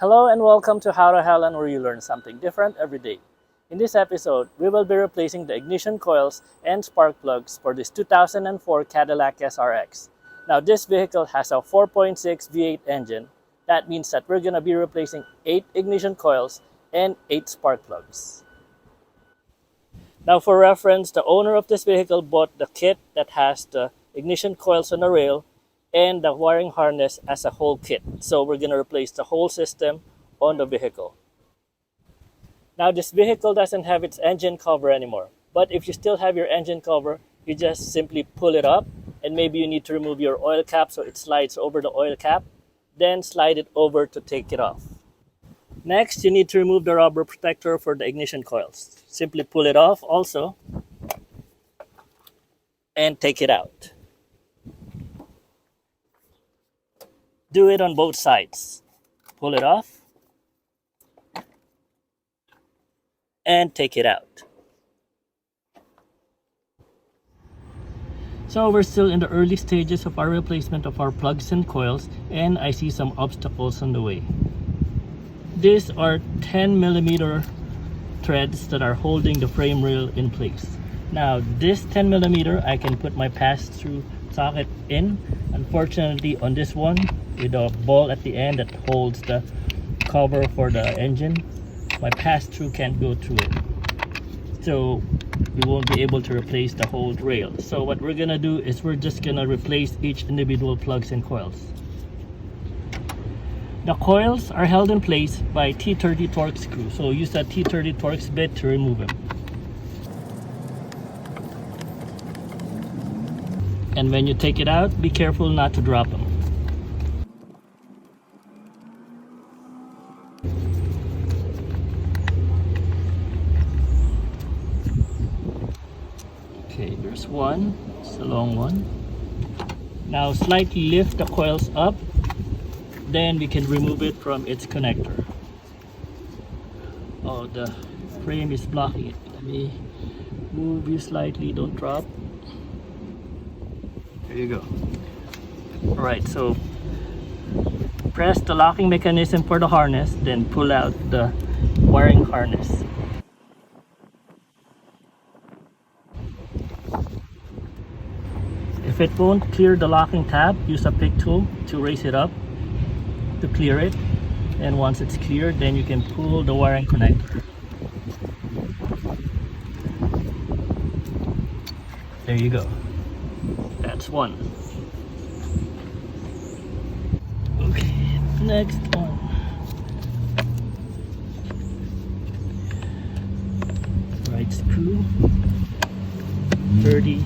Hello and welcome to How to Helen, where you learn something different every day. In this episode, we will be replacing the ignition coils and spark plugs for this 2004 Cadillac SRX. Now this vehicle has a 4.6 V8 engine. That means that we're going to be replacing 8 ignition coils and 8 spark plugs. Now for reference, the owner of this vehicle bought the kit that has the ignition coils on the rail and the wiring harness as a whole kit. So we're going to replace the whole system on the vehicle. Now this vehicle doesn't have its engine cover anymore, but if you still have your engine cover, you just simply pull it up, and maybe you need to remove your oil cap so it slides over the oil cap, then slide it over to take it off. Next, you need to remove the rubber protector for the ignition coils. Simply pull it off also and take it out. Do it on both sides. Pull it off and take it out. So we're still in the early stages of our replacement of our plugs and coils, and I see some obstacles on the way. These are 10mm threads that are holding the frame rail in place. Now this 10mm I can put my pass-through socket in. Unfortunately on this one, with a ball at the end that holds the cover for the engine, my pass-through can't go through it. So we won't be able to replace the whole rail. So what we're gonna do is we're just gonna replace each individual plugs and coils. The coils are held in place by T30 Torx screw. So use a T30 Torx bit to remove them. And when you take it out, be careful not to drop them. Okay, there's one. It's a long one. Now slightly lift the coils up, then we can remove it from its connector. Oh, the frame is blocking it. Let me move you slightly, don't drop. There you go. Alright, so press the locking mechanism for the harness, then pull out the wiring harness. If it won't clear the locking tab, use a pick tool to raise it up to clear it. And once it's cleared, then you can pull the wiring connector. There you go. That's one. Okay, next one. Right screw, 30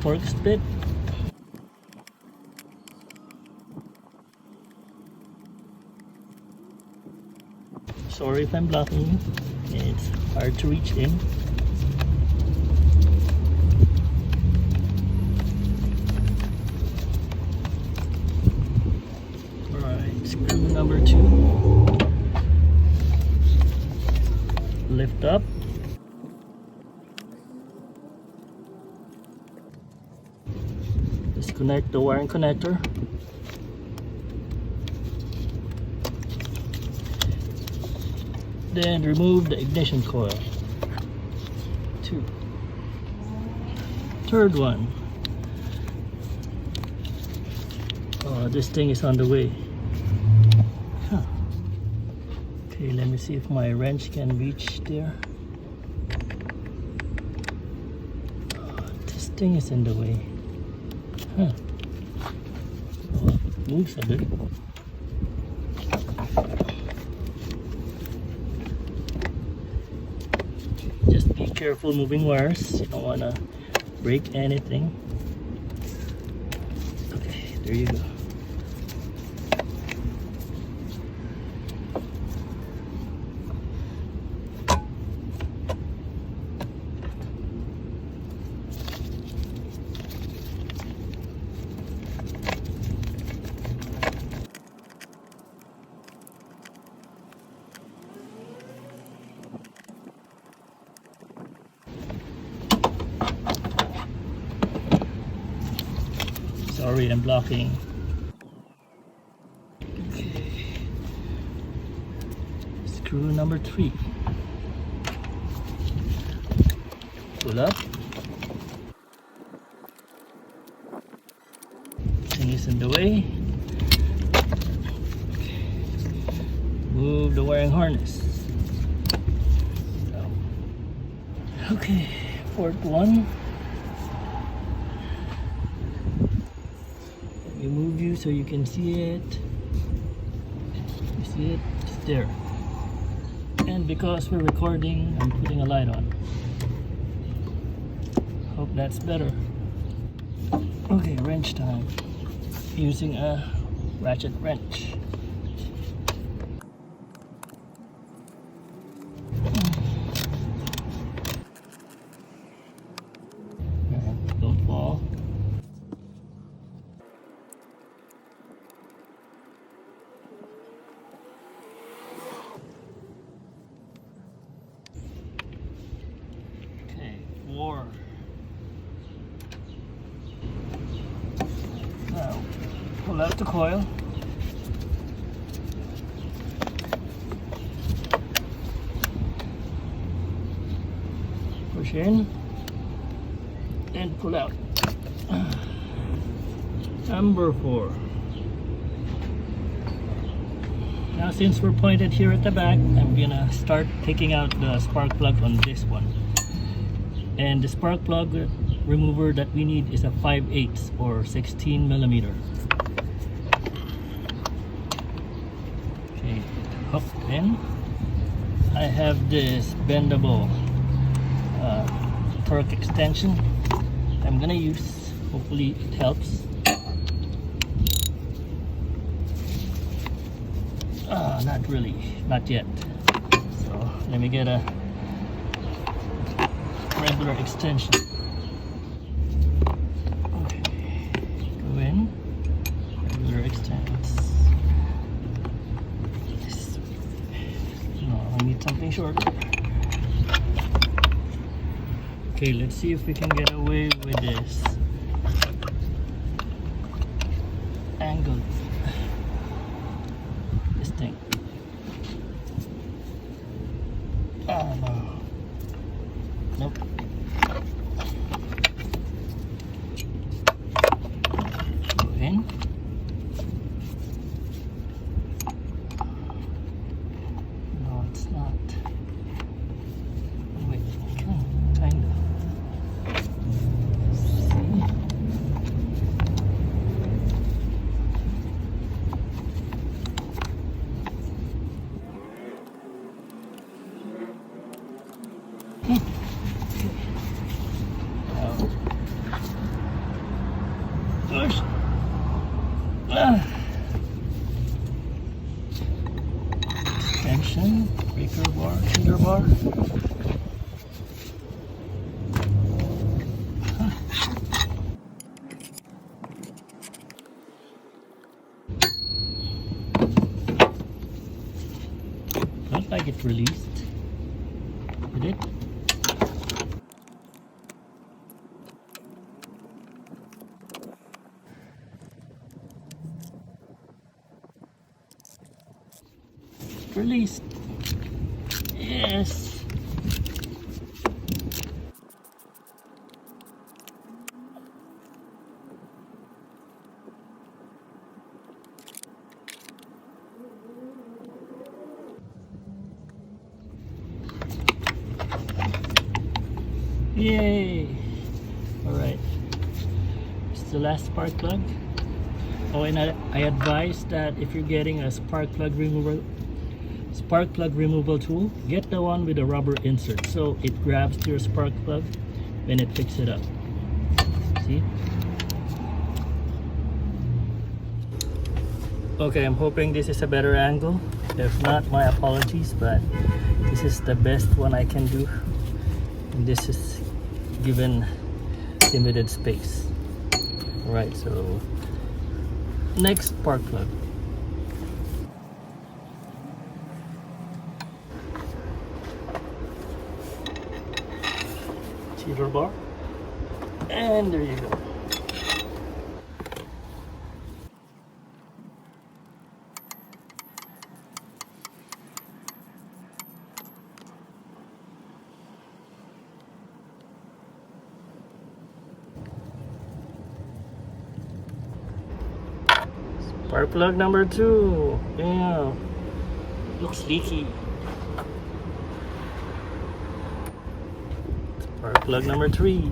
Torx bit. Sorry if I'm blocking you. It's hard to reach in. Alright, screw number 2. Lift up. Disconnect the wiring connector. Then remove the ignition coil. 2. Third one. Oh, this thing is on the way. Huh. Okay, let me see if my wrench can reach there. Oh, this thing is in the way. Huh. Oh, it moves a bit. Just be careful moving wires. You don't want to break anything. Okay, there you go. Sorry, I'm blocking. Okay. screw number 3. Pull up. Thing is in the way. Move the wiring harness. So. Okay, fourth one. Let me move you so you can see it. You see it? It's there. And because we're recording, I'm putting a light on. Hope that's better. Okay, wrench time. Using a ratchet wrench. Don't fall. Okay, 4. Now, pull out the coil. Push in and pull out. Number 4. Now since we're pointed here at the back, I'm gonna start taking out the spark plug on this one. And the spark plug remover that we need is a 5/8 or 16 millimeter. Okay, hook in. I have this bendable torque extension I'm gonna use. Hopefully it helps. Not really, not yet. So let me get a regular extension. Okay, go in, regular extensions. No, I need something shorter. Okay, let's see if we can get away with this angle. This thing. No. Nope. Go in. No, it's not. Wait, kind of. Push. Tension, breaker bar, cinder bar. Felt like it released. Did it? Released. Yes. Yay. All right. It's the last spark plug. Oh, and I advise that if you're getting a spark plug removal tool, get the one with a rubber insert so it grabs your spark plug when it picks it up. See? Okay, I'm hoping this is a better angle. If not, my apologies, but this is the best one I can do, and this is given limited space. Alright, so next spark plug. Cinder bar, and there you go. Spark plug number 2. Yeah, looks leaky. Spark plug number 3.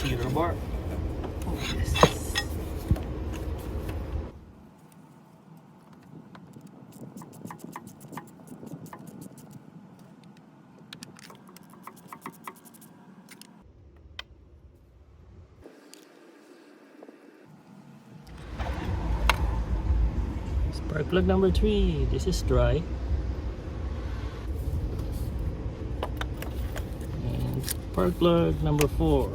Heater bar. Oh, yes. Spark plug number 3. This is dry. And spark plug number 4.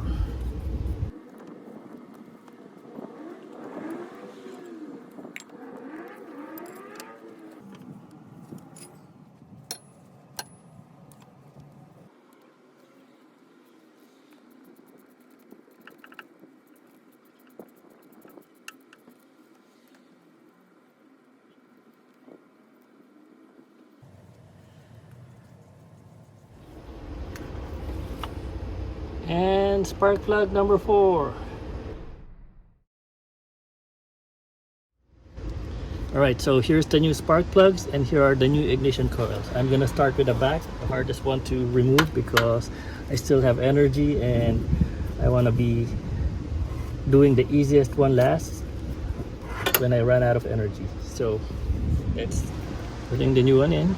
And spark plug number 4. Alright, so here's the new spark plugs and here are the new ignition coils. I'm gonna start with the back, the hardest one to remove because I still have energy and I wanna be doing the easiest one last when I run out of energy. So let's putting the new one in.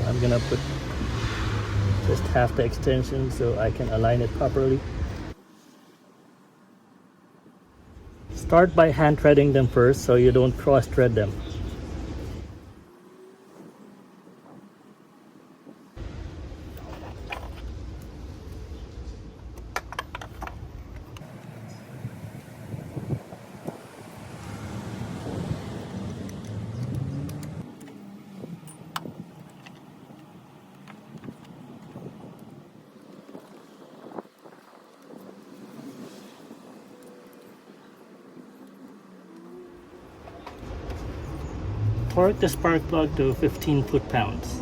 I'm gonna put just half the extension so I can align it properly. Start by hand threading them first so you don't cross thread them. Torque the spark plug to 15 foot-pounds.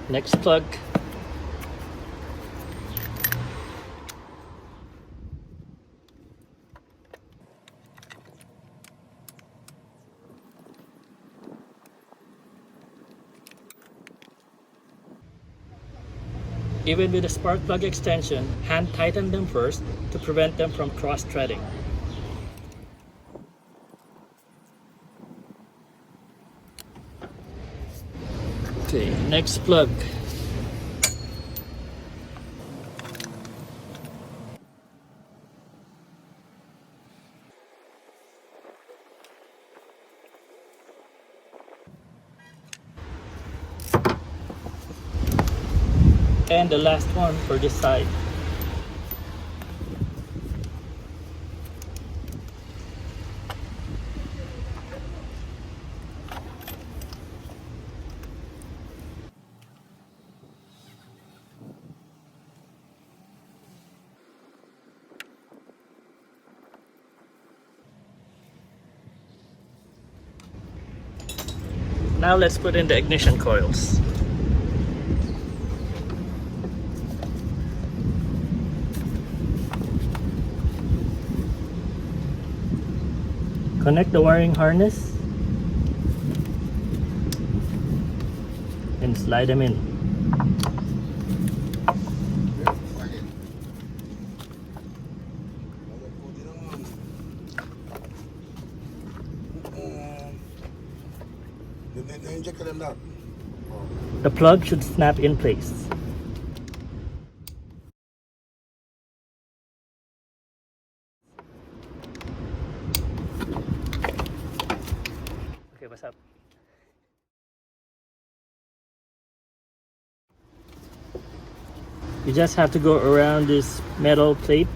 Next plug. Even with the spark plug extension, hand tighten them first to prevent them from cross-threading. Okay, next plug. And the last one for this side. Now let's put in the ignition coils. Connect the wiring harness and slide them in. The plug should snap in place. Okay, what's up? You just have to go around this metal plate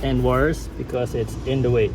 and wires because it's in the way.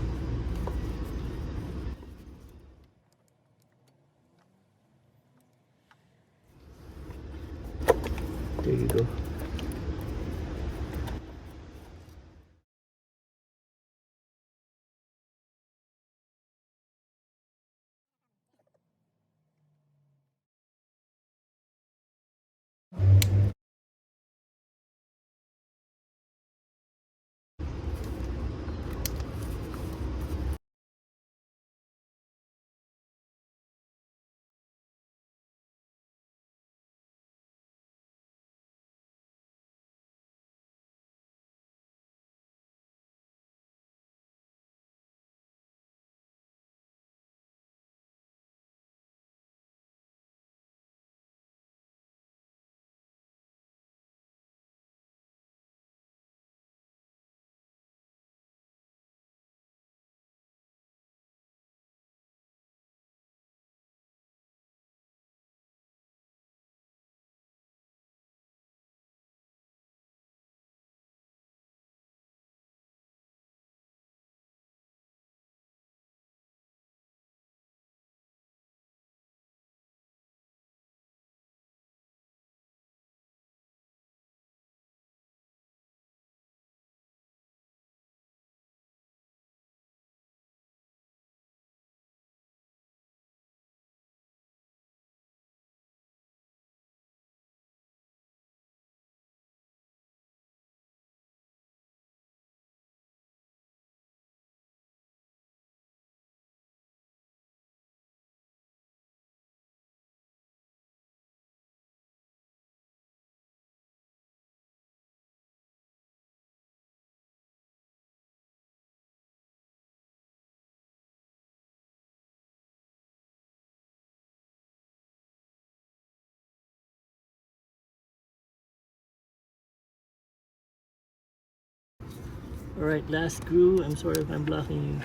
Alright, last screw. I'm sorry if I'm blocking you.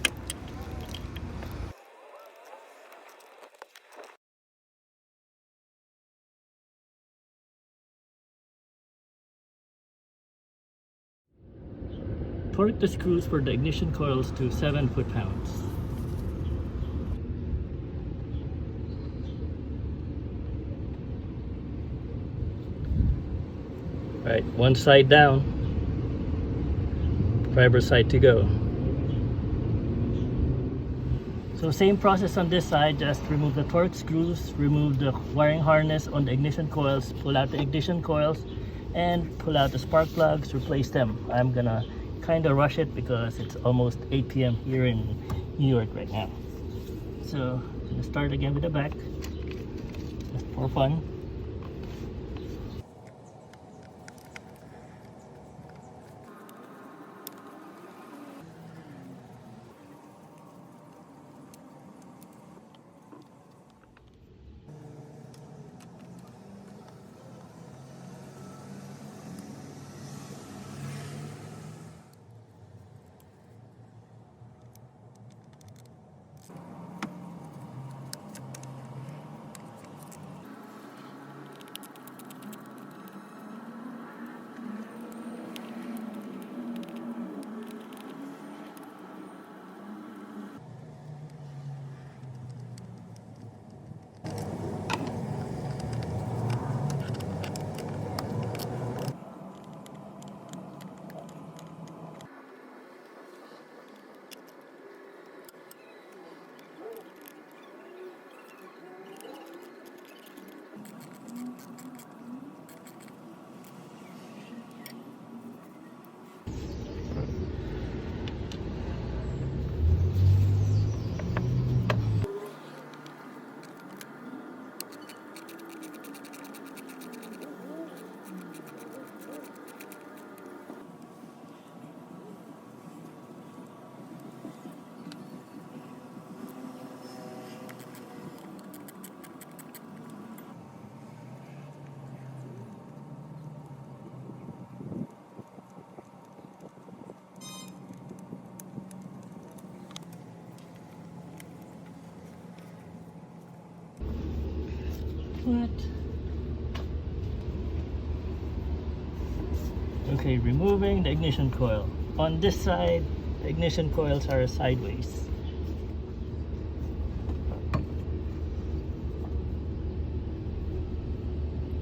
Torque the screws for the ignition coils to 7 foot-pounds. Alright, one side down. Driver's side to go. So same process on this side, just remove the torque screws, remove the wiring harness on the ignition coils, pull out the ignition coils, and pull out the spark plugs, replace them. I'm gonna kind of rush it because it's almost 8 p.m. here in New York right now. So I'm gonna start again with the back, just for fun. What? Okay, removing the ignition coil. On this side, the ignition coils are sideways.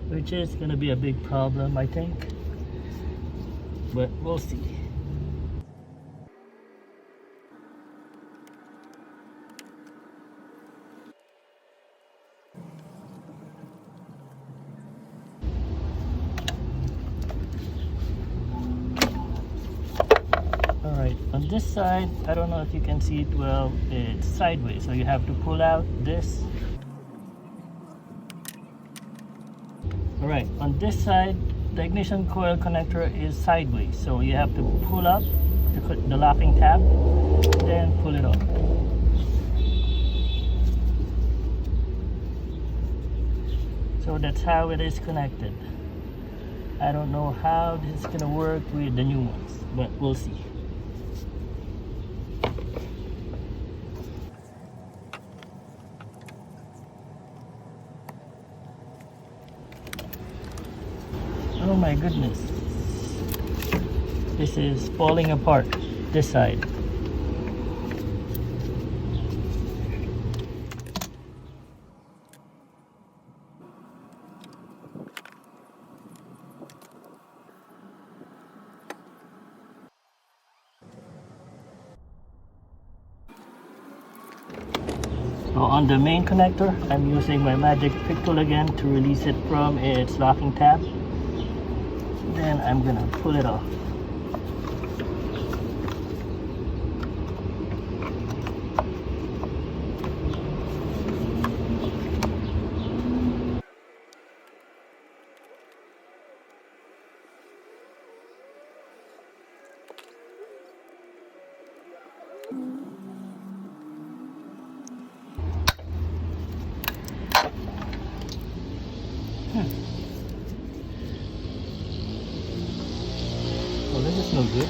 Which is gonna be a big problem, I think. But we'll see. Alright, on this side, I don't know if you can see it well, it's sideways, so you have to pull out this. Alright, on this side, the ignition coil connector is sideways, so you have to pull up the locking tab, then pull it off. So that's how it is connected. I don't know how this is going to work with the new ones, but we'll see. Oh my goodness. This is falling apart, this side. So on the main connector, I'm using my magic pick tool again to release it from its locking tab. Then I'm gonna pull it off. Well, this is no good.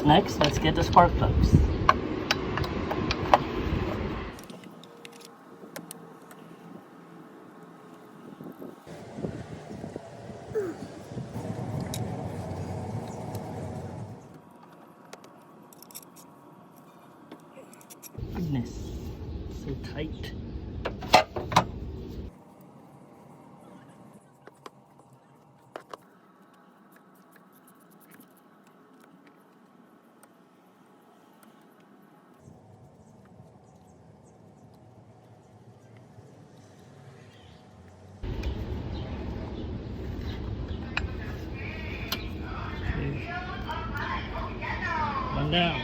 Next, let's get the spark plugs. Goodness, so tight. Okay. One down.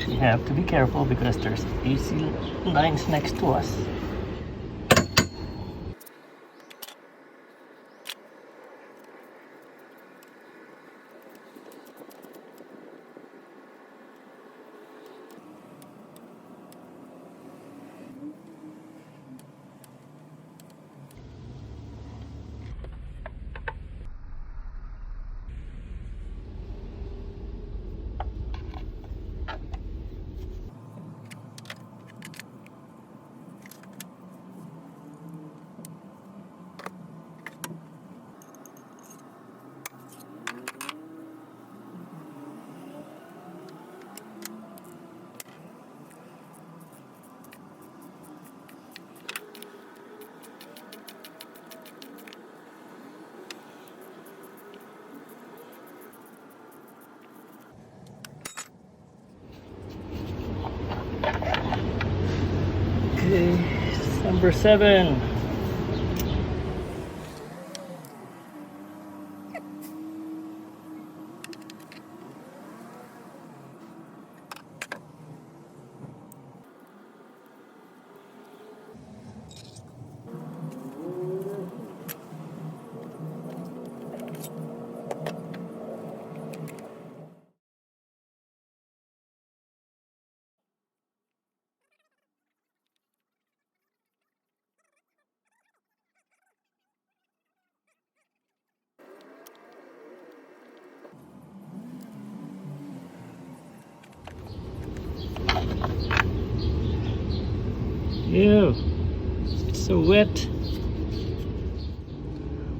We have to be careful because there's AC lines next to us. Okay, number 7. Ew, it's so wet.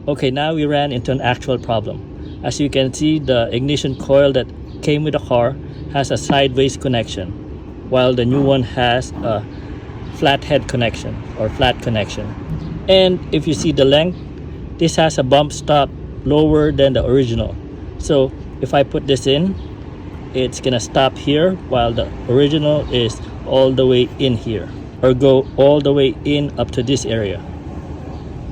Okay, now we ran into an actual problem. As you can see, the ignition coil that came with the car has a sideways connection, while the new one has a flathead connection or flat connection. And if you see the length, this has a bump stop lower than the original. So if I put this in, it's gonna stop here while the original is all the way in here, or go all the way in up to this area.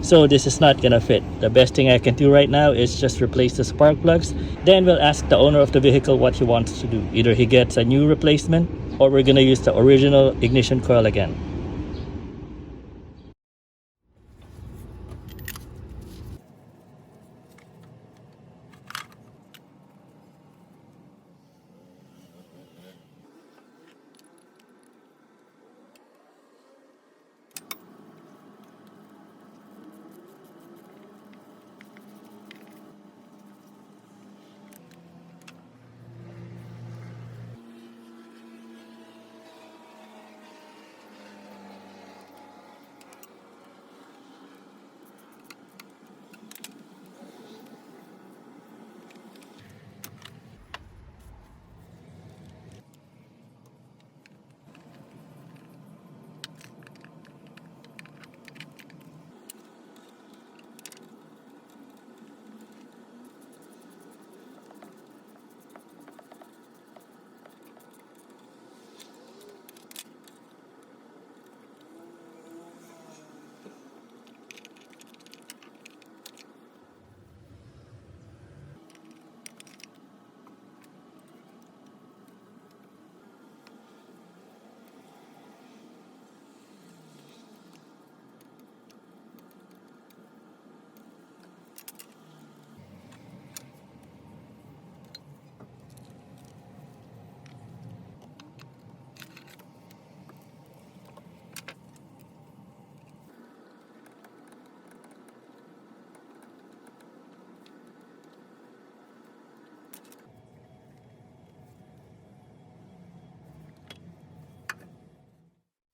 So this is not gonna fit. The best thing I can do right now is just replace the spark plugs. Then we'll ask the owner of the vehicle what he wants to do. Either he gets a new replacement or we're gonna use the original ignition coil again.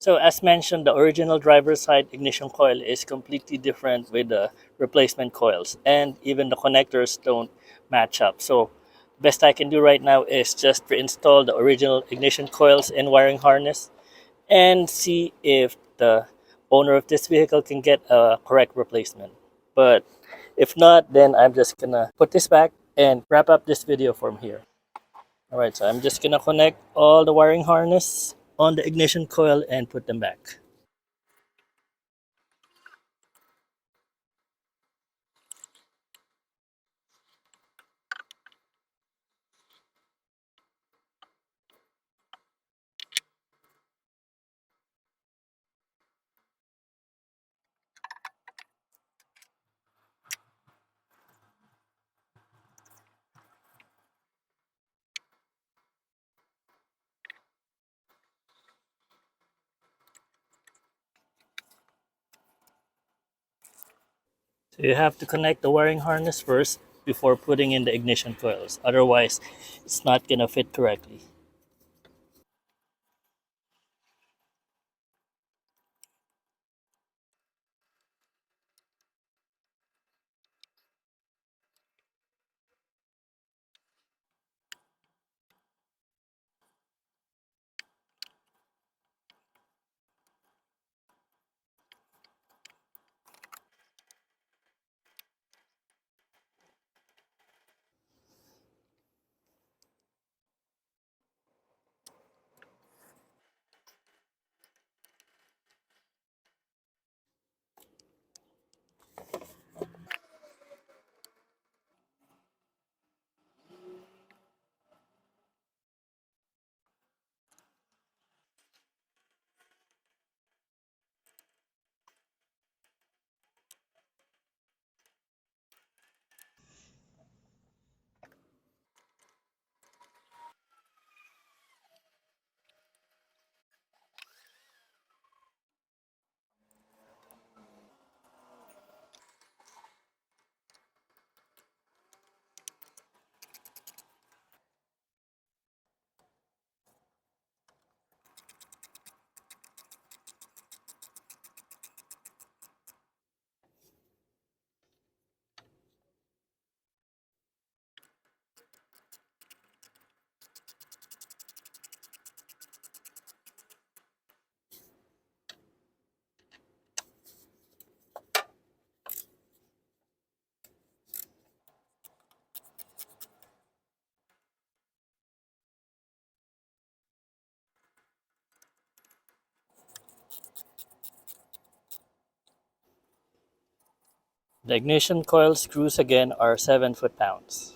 So as mentioned, the original driver's side ignition coil is completely different with the replacement coils, and even the connectors don't match up. So best I can do right now is just reinstall the original ignition coils and wiring harness and see if the owner of this vehicle can get a correct replacement. But if not, then I'm just gonna put this back and wrap up this video from here. Alright, so I'm just gonna connect all the wiring harness on the ignition coil and put them back. So you have to connect the wiring harness first before putting in the ignition coils. Otherwise, it's not gonna fit correctly. The ignition coil screws again are 7 foot-pounds.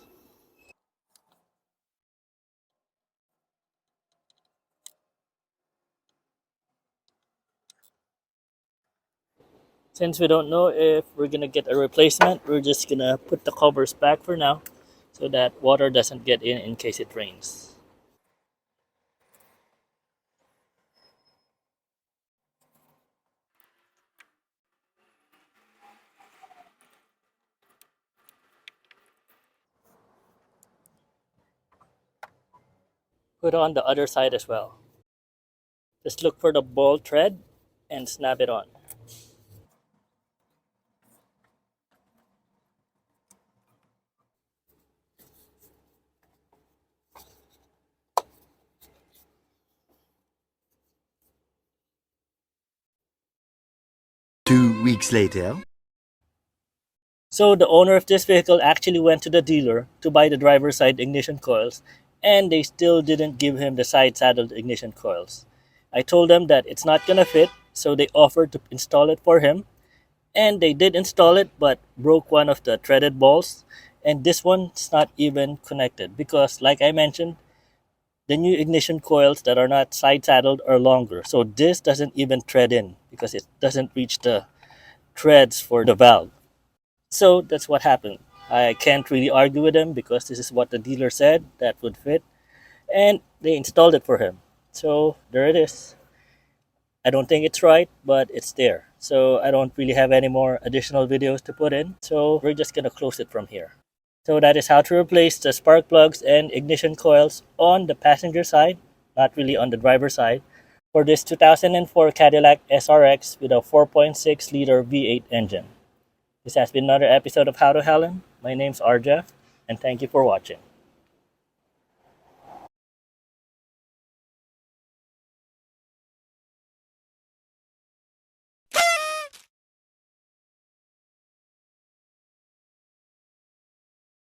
Since we don't know if we're gonna get a replacement, we're just gonna put the covers back for now so that water doesn't get in case it rains. Put on the other side as well. Just look for the ball thread and snap it on. Two weeks later. So the owner of this vehicle actually went to the dealer to buy the driver's side ignition coils, and they still didn't give him the side saddled ignition coils. I told them that it's not gonna fit, so they offered to install it for him, and they did install it but broke one of the threaded balls, and this one's not even connected because, like I mentioned, the new ignition coils that are not side saddled are longer, so this doesn't even thread in because it doesn't reach the threads for the valve. So that's what happened. I can't really argue with him because this is what the dealer said that would fit, and they installed it for him. So there it is. I don't think it's right, but it's there. So I don't really have any more additional videos to put in. So we're just gonna close it from here. So that is how to replace the spark plugs and ignition coils on the passenger side, not really on the driver side, for this 2004 Cadillac SRX with a 4.6-liter V8 engine. This has been another episode of How to Helen. My name's RJeff, and thank you for watching.